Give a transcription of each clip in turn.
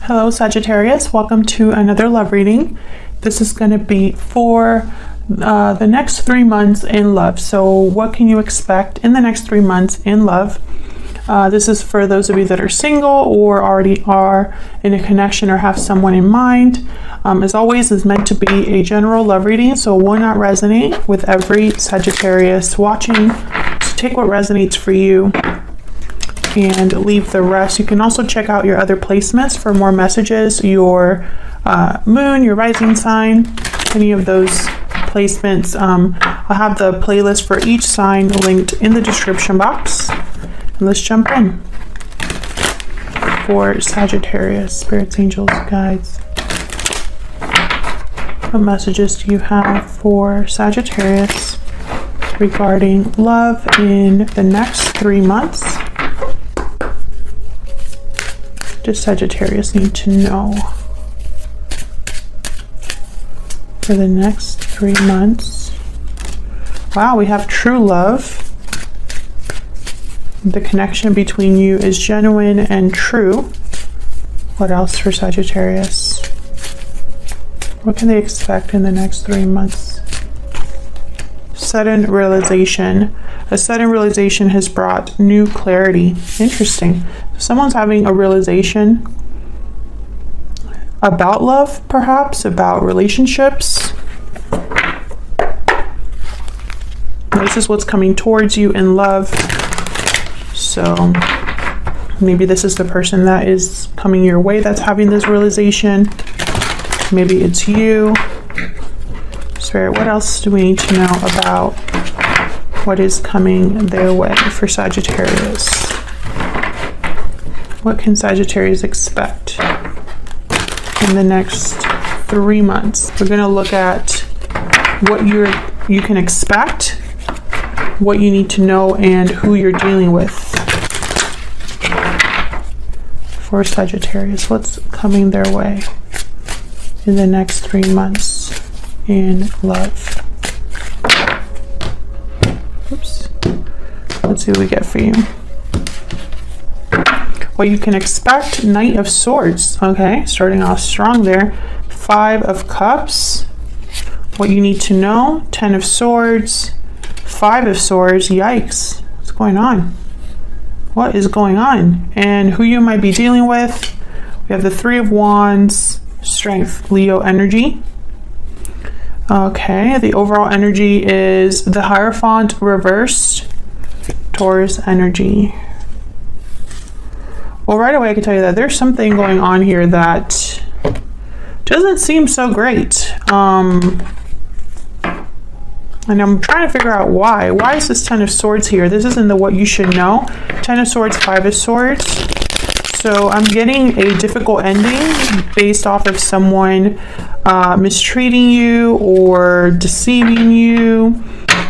Hello Sagittarius, welcome to another love reading. This is going to be for the next 3 months in love. So what can you expect in the next 3 months in love? This is for those of you that are single or already are in a connection or have someone in mind. As always, is meant to be a general love reading, so it will not resonate with every Sagittarius watching. So take what resonates for you and leave the rest. You can also check out your other placements for more messages, your moon, your rising sign, any of those placements. I'll have the playlist for each sign linked in the description box. And let's jump in. For Sagittarius, spirits, angels, guides, what messages do you have for Sagittarius regarding love in the next 3 months? Does Sagittarius need to know for the next 3 months? Wow, we have true love. The connection between you is genuine and true. What else for Sagittarius? What can they expect in the next 3 months? Sudden realization. A sudden realization has brought new clarity. Interesting. Someone's having a realization about love, perhaps, about relationships. This is what's coming towards you in love. So maybe this is the person that is coming your way that's having this realization. Maybe it's you. Spirit, what else do we need to know about what is coming their way for Sagittarius? What can Sagittarius expect in the next 3 months? We're going to look at what you can expect, what you need to know, and who you're dealing with. For Sagittarius, what's coming their way in the next 3 months in love? Oops. Let's see what we get for you. What you can expect, Knight of Swords. Okay, starting off strong there. 5 of Cups. What you need to know, 10 of Swords, 5 of Swords. Yikes, what's going on? What is going on? And who you might be dealing with. We have the 3 of Wands, Strength, Leo energy. Okay, the overall energy is the Hierophant reversed, Taurus energy. Well, right away I can tell you that there's something going on here that doesn't seem so great. And I'm trying to figure out why. Why is this 10 of Swords here? This isn't the what you should know. 10 of Swords, 5 of Swords. So I'm getting a difficult ending based off of someone mistreating you or deceiving you.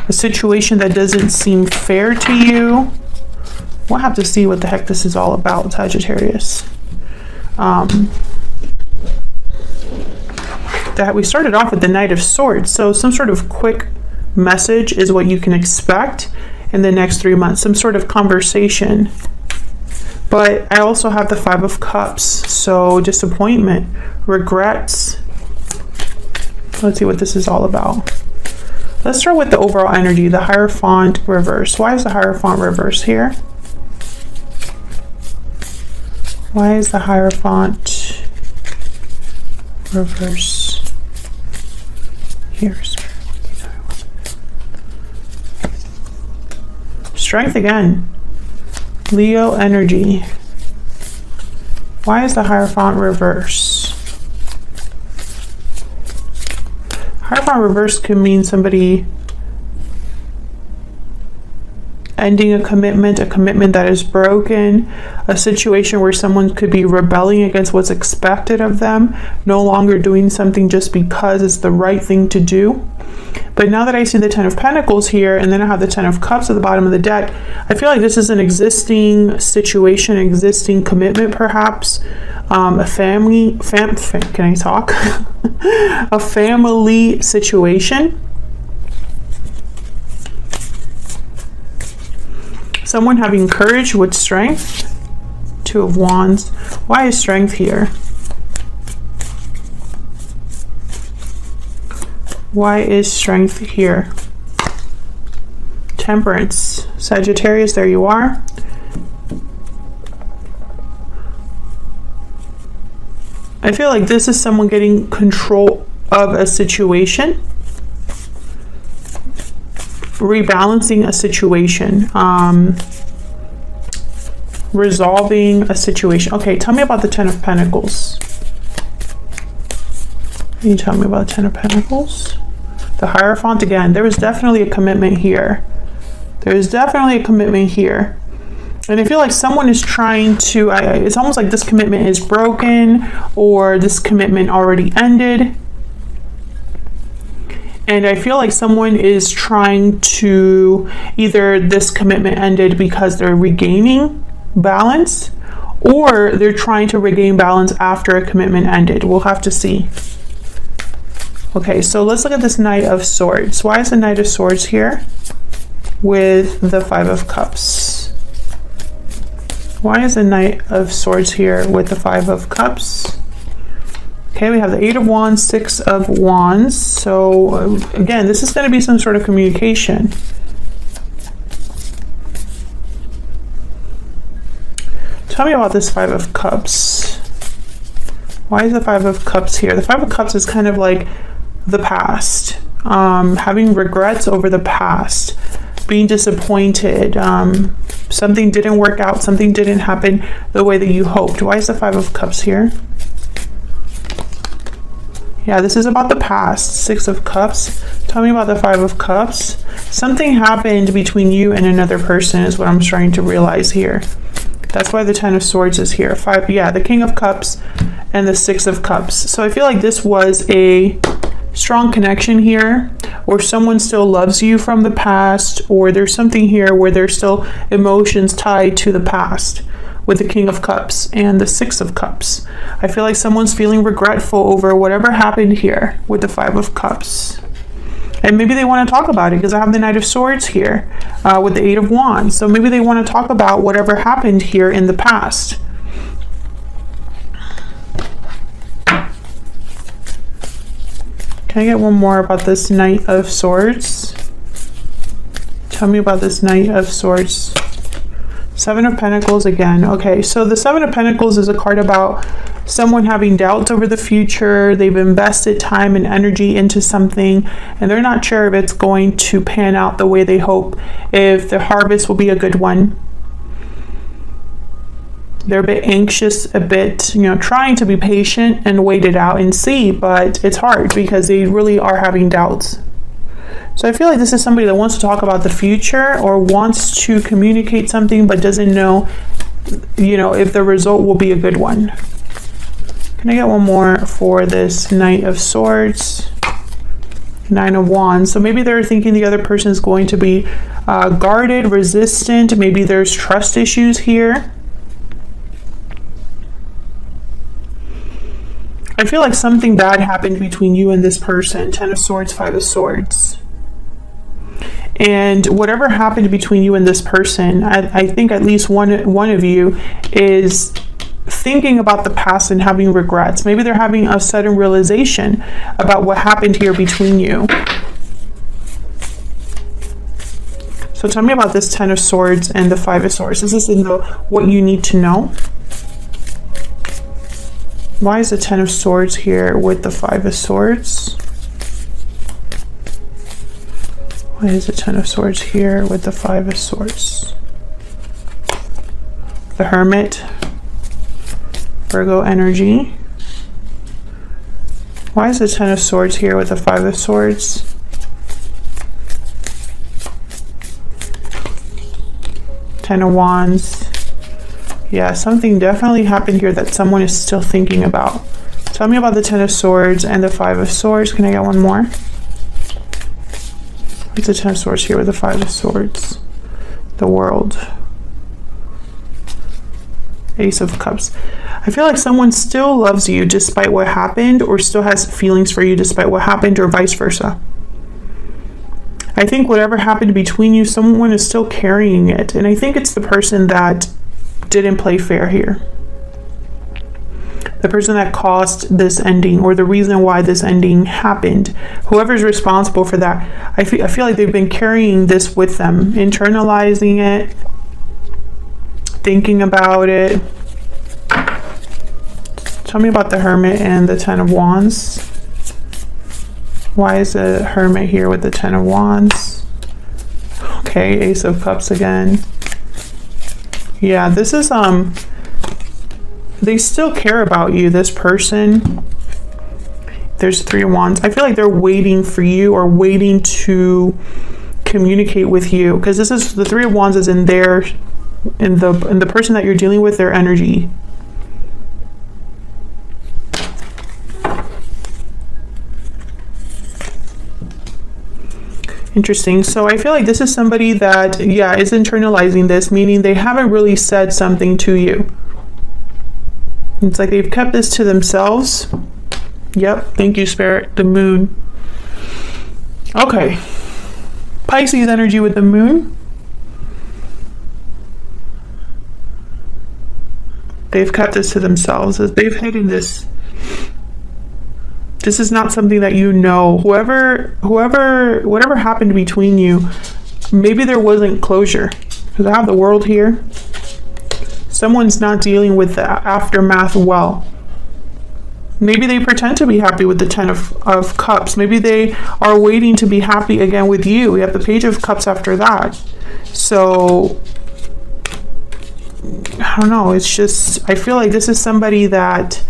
A situation that doesn't seem fair to you. We'll have to see what the heck this is all about, Sagittarius. That we started off with the Knight of Swords. So some sort of quick message is what you can expect in the next 3 months. Some sort of conversation. But I also have the 5 of Cups. So disappointment, regrets. Let's see what this is all about. Let's start with the overall energy. The Hierophant reverse. Why is the Hierophant reverse here? Why is the Hierophant reverse here? Strength again. Leo energy. Why is the Hierophant reverse? Hierophant reverse could mean somebody ending a commitment that is broken, a situation where someone could be rebelling against what's expected of them, no longer doing something just because it's the right thing to do. But now that I see the 10 of Pentacles here, and then I have the 10 of Cups at the bottom of the deck, I feel like this is an existing situation, existing commitment perhaps, a family, can I talk? A family situation. Someone having courage with strength. 2 of Wands. Why is strength here? Why is strength here? Temperance. Sagittarius, there you are. I feel like this is someone getting control of a situation, rebalancing a situation, resolving a situation. Okay, tell me about the Ten of Pentacles. Can you tell me about the Ten of Pentacles? The Hierophant again. There was definitely a commitment here. There is definitely a commitment here. And I feel like someone is trying to, it's almost like this commitment is broken or this commitment already ended. And I feel like someone is trying to, either this commitment ended because they're regaining balance, or they're trying to regain balance after a commitment ended. We'll have to see. Okay, so let's look at this Knight of Swords. Why is the Knight of Swords here with the Five of Cups? Why is the Knight of Swords here with the Five of Cups? Okay, we have the Eight of Wands, Six of Wands. So again, this is going to be some sort of communication. Tell me about this Five of Cups. Why is the Five of Cups here? The Five of Cups is kind of like the past, having regrets over the past, being disappointed, something didn't work out, something didn't happen the way that you hoped. Why is the Five of Cups here? Yeah, this is about the past. Six of Cups. Tell me about the Five of Cups. Something happened between you and another person is what I'm trying to realize here. That's why the Ten of Swords is here. The King of Cups and the Six of Cups. So I feel like this was a strong connection here, or someone still loves you from the past, or there's something here where there's still emotions tied to the past with the King of Cups and the Six of Cups. I feel like someone's feeling regretful over whatever happened here with the Five of Cups. And maybe they want to talk about it because I have the Knight of Swords here with the Eight of Wands. So maybe they want to talk about whatever happened here in the past. Can I get one more about this Knight of Swords? Tell me about this Knight of Swords. Seven of Pentacles again. Okay, so the Seven of Pentacles is a card about someone having doubts over the future. They've invested time and energy into something, and they're not sure if it's going to pan out the way they hope, if the harvest will be a good one. They're a bit anxious, a bit, trying to be patient and wait it out and see, but it's hard because they really are having doubts. So I feel like this is somebody that wants to talk about the future or wants to communicate something but doesn't know, if the result will be a good one. Can I get one more for this Knight of Swords? Nine of Wands. So maybe they're thinking the other person is going to be guarded, resistant. Maybe there's trust issues here. I feel like something bad happened between you and this person. Ten of Swords, Five of Swords. And whatever happened between you and this person, I think at least one of you is thinking about the past and having regrets. Maybe they're having a sudden realization about what happened here between you. So tell me about this Ten of Swords and the Five of Swords. This is in the what you need to know. Why is the Ten of Swords here with the Five of Swords? Why is the Ten of Swords here with the Five of Swords? The Hermit, Virgo energy. Why is the Ten of Swords here with the Five of Swords? Ten of Wands. Yeah, something definitely happened here that someone is still thinking about. Tell me about the Ten of Swords and the Five of Swords. Can I get one more? What's the Ten of Swords here with the Five of Swords? The World. Ace of Cups. I feel like someone still loves you despite what happened, or still has feelings for you despite what happened, or vice versa. I think whatever happened between you, someone is still carrying it. And I think it's the person that didn't play fair here. the person that caused this ending, or the reason why this ending happened. Whoever's responsible for that, I feel like they've been carrying this with them, internalizing it, thinking about it. Tell me about the Hermit and the Ten of Wands. Why is the Hermit here with the Ten of Wands? Okay, Ace of Cups again. Yeah, this is, they still care about you, this person. There's Three of Wands. I feel like they're waiting for you, or waiting to communicate with you, because this is, the Three of Wands is in their, in the person that you're dealing with, their energy. Interesting. So I feel like this is somebody that, yeah, is internalizing this, meaning they haven't really said something to you. It's like they've kept this to themselves. Yep. Thank you, Spirit. The Moon. Okay. Pisces energy with the Moon. They've kept this to themselves, as they've hidden this. This is not something that you know. Whatever happened between you, maybe there wasn't closure. Because I have the World here. Someone's not dealing with the aftermath well. Maybe they pretend to be happy with the Ten of Cups. Maybe they are waiting to be happy again with you. We have the Page of Cups after that. So, I don't know. It's just, I feel like this is somebody that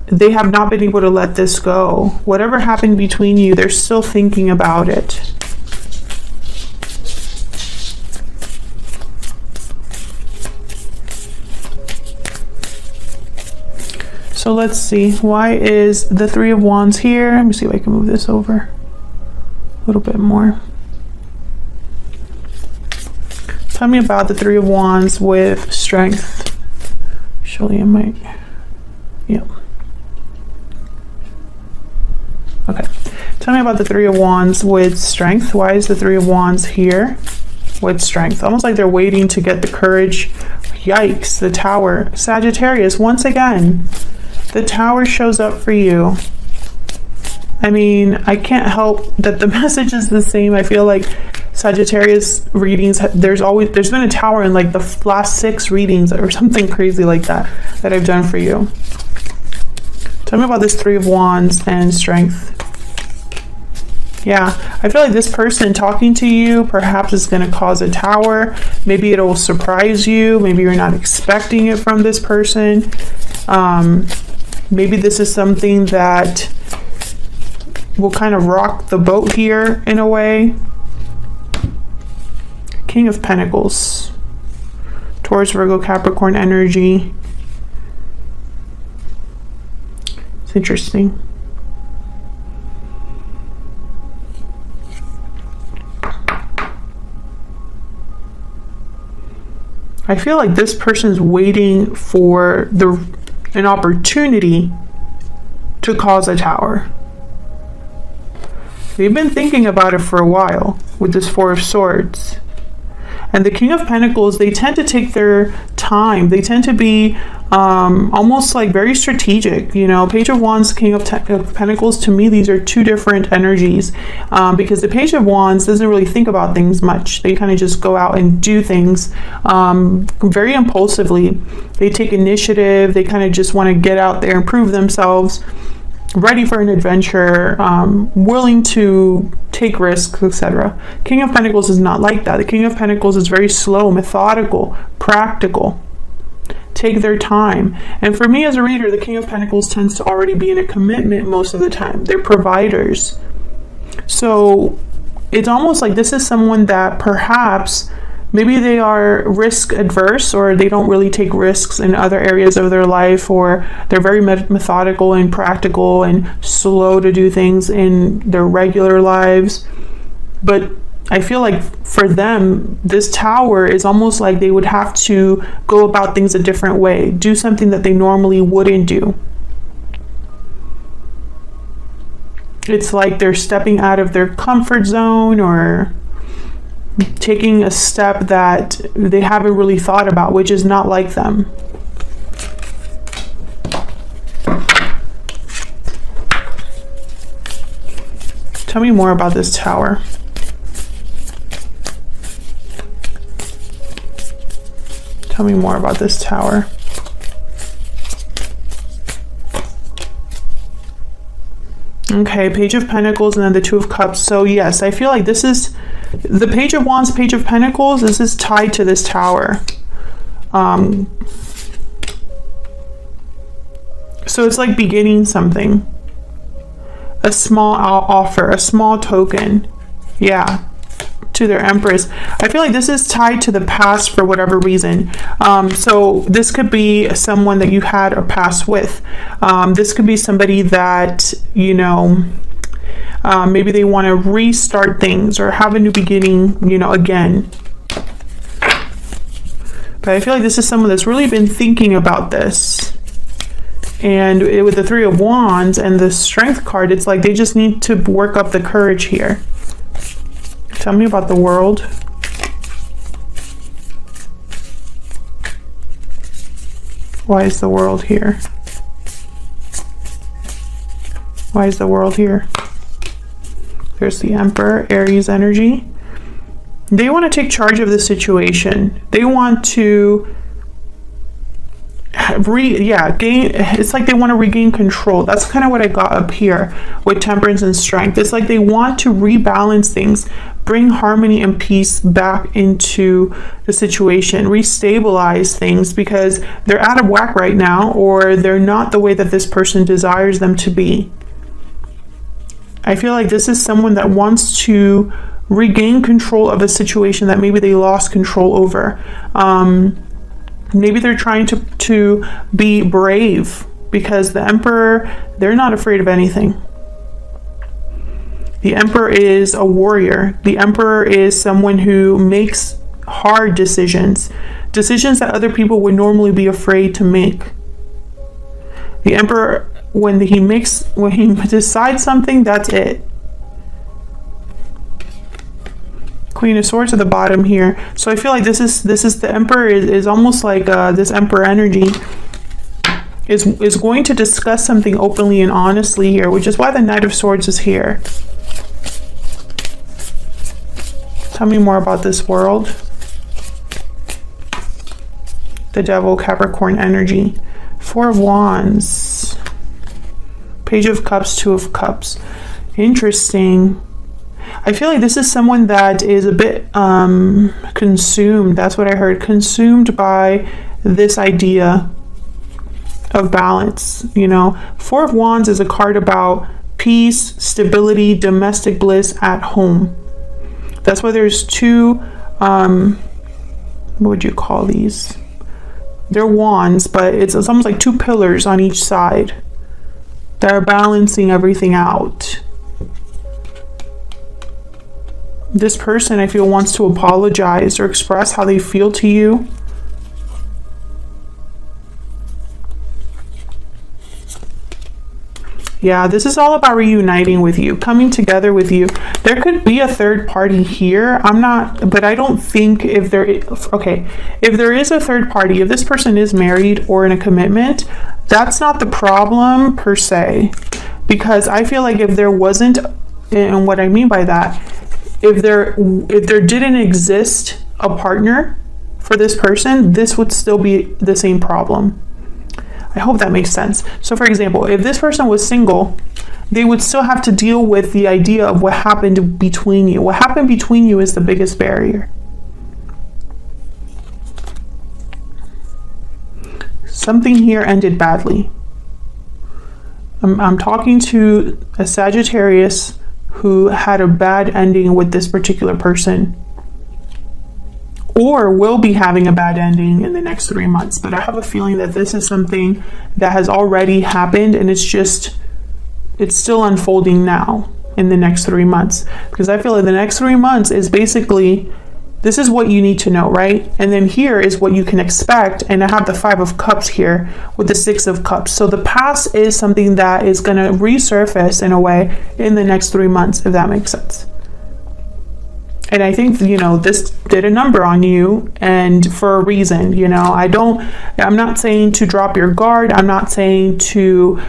they have not been able to let this go. Whatever happened between you, they're still thinking about it. So let's see. Why is the Three of Wands here? Let me see if I can move this over a little bit more. Tell me about the Three of Wands with Strength. Surely I might. Yep. Okay, tell me about the Three of Wands with Strength. Why is the Three of Wands here with Strength? Almost like they're waiting to get the courage. Yikes, the Tower. Sagittarius, once again, the Tower shows up for you. I mean, I can't help that the message is the same. I feel like Sagittarius readings, there's been a Tower in like the last 6 readings or something crazy like that I've done for you. Tell me about this Three of Wands and Strength. Yeah, I feel like this person talking to you perhaps is going to cause a Tower. Maybe it'll surprise you. Maybe you're not expecting it from this person. Maybe this is something that will kind of rock the boat here in a way. King of Pentacles. Taurus, Virgo, Capricorn energy. It's interesting. I feel like this person's waiting for an opportunity to cause a Tower. They've been thinking about it for a while with this Four of Swords. And the King of Pentacles, they tend to take their time. They tend to be almost like very strategic. You know, Page of Wands, King of Pentacles, to me, these are two different energies. Because the Page of Wands doesn't really think about things much. They kind of just go out and do things very impulsively. They take initiative. They kind of just want to get out there and prove themselves. Ready for an adventure, willing to take risks, etc. King of Pentacles is not like that. The King of Pentacles is very slow, methodical, practical. Take their time. And for me as a reader, the King of Pentacles tends to already be in a commitment most of the time. They're providers. So it's almost like this is someone that perhaps maybe they are risk adverse, or they don't really take risks in other areas of their life, or they're very methodical and practical and slow to do things in their regular lives. But I feel like for them, this Tower is almost like they would have to go about things a different way, do something that they normally wouldn't do. It's like they're stepping out of their comfort zone, or taking a step that they haven't really thought about, which is not like them. Tell me more about this Tower. Tell me more about this Tower. Okay, Page of Pentacles and then the Two of Cups. So yes, I feel like this is the Page of Wands, Page of Pentacles. This is tied to this Tower. So it's like beginning something. A small offer, a small token. Yeah, to their Empress. I feel like this is tied to the past for whatever reason. So this could be someone that you had a past with. This could be somebody that, you know, maybe they want to restart things or have a new beginning, you know, again. But I feel like this is someone that's really been thinking about this. And with the Three of Wands and the Strength card, it's like they just need to work up the courage here. Tell me about the World. Why is the World here? Why is the World here? There's the Emperor, Aries energy. They want to take charge of the situation. They want to it's like they want to regain control. That's kind of what I got up here with Temperance and Strength. It's like they want to rebalance things, bring harmony and peace back into the situation, restabilize things, because they're out of whack right now, or they're not the way that this person desires them to be. I feel like this is someone that wants to regain control of a situation that maybe they lost control over. Maybe they're trying to be brave, because the Emperor, they're not afraid of anything. The Emperor is a warrior. The Emperor is someone who makes hard decisions, decisions that other people would normally be afraid to make. The Emperor, when he decides something, that's it. Queen of Swords at the bottom here. So I feel like this is the Emperor is almost like this Emperor energy is going to discuss something openly and honestly here, which is why the Knight of Swords is here. Tell me more about this World. The Devil, Capricorn energy. Four of Wands. Page of Cups, Two of Cups. Interesting. I feel like this is someone that is a bit consumed. That's what I heard. Consumed by this idea of balance. You know, Four of Wands is a card about peace, stability, domestic bliss at home. That's why there's two, what would you call these? They're wands, but it's almost like two pillars on each side that are balancing everything out. This person, I feel, wants to apologize or express how they feel to you. Yeah, this is all about reuniting with you, coming together with you. There could be a third party here. But I don't think if there is a third party, if this person is married or in a commitment, that's not the problem per se. Because I feel like if there wasn't, and what I mean by that, if there didn't exist a partner for this person, this would still be the same problem. I hope that makes sense. So for example, if this person was single, they would still have to deal with the idea of what happened between you. What happened between you is the biggest barrier. Something here ended badly. I'm talking to a Sagittarius who had a bad ending with this particular person, or will be having a bad ending in the next 3 months. But I have a feeling that this is something that has already happened, and it's still unfolding now in the next 3 months. Because I feel like the next 3 months is basically, this is what you need to know, right? And then here is what you can expect. And I have the Five of Cups here with the Six of Cups. So the past is something that is going to resurface in a way in the next 3 months, if that makes sense. And I think, this did a number on you, and for a reason. I'm not saying to drop your guard. I'm not saying to,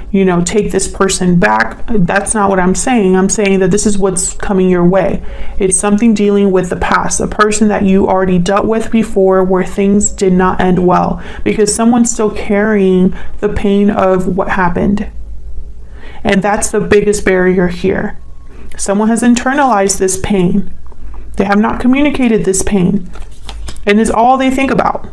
take this person back. That's not what I'm saying. I'm saying that this is what's coming your way. It's something dealing with the past, a person that you already dealt with before where things did not end well, because someone's still carrying the pain of what happened. And that's the biggest barrier here. Someone has internalized this pain. They have not communicated this pain, and it's all they think about.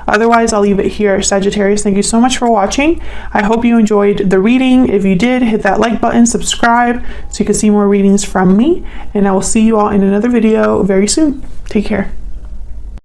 Otherwise, I'll leave it here. Sagittarius, thank you so much for watching. I hope you enjoyed the reading. If you did, hit that like button, subscribe so you can see more readings from me, and I will see you all in another video very soon. Take care.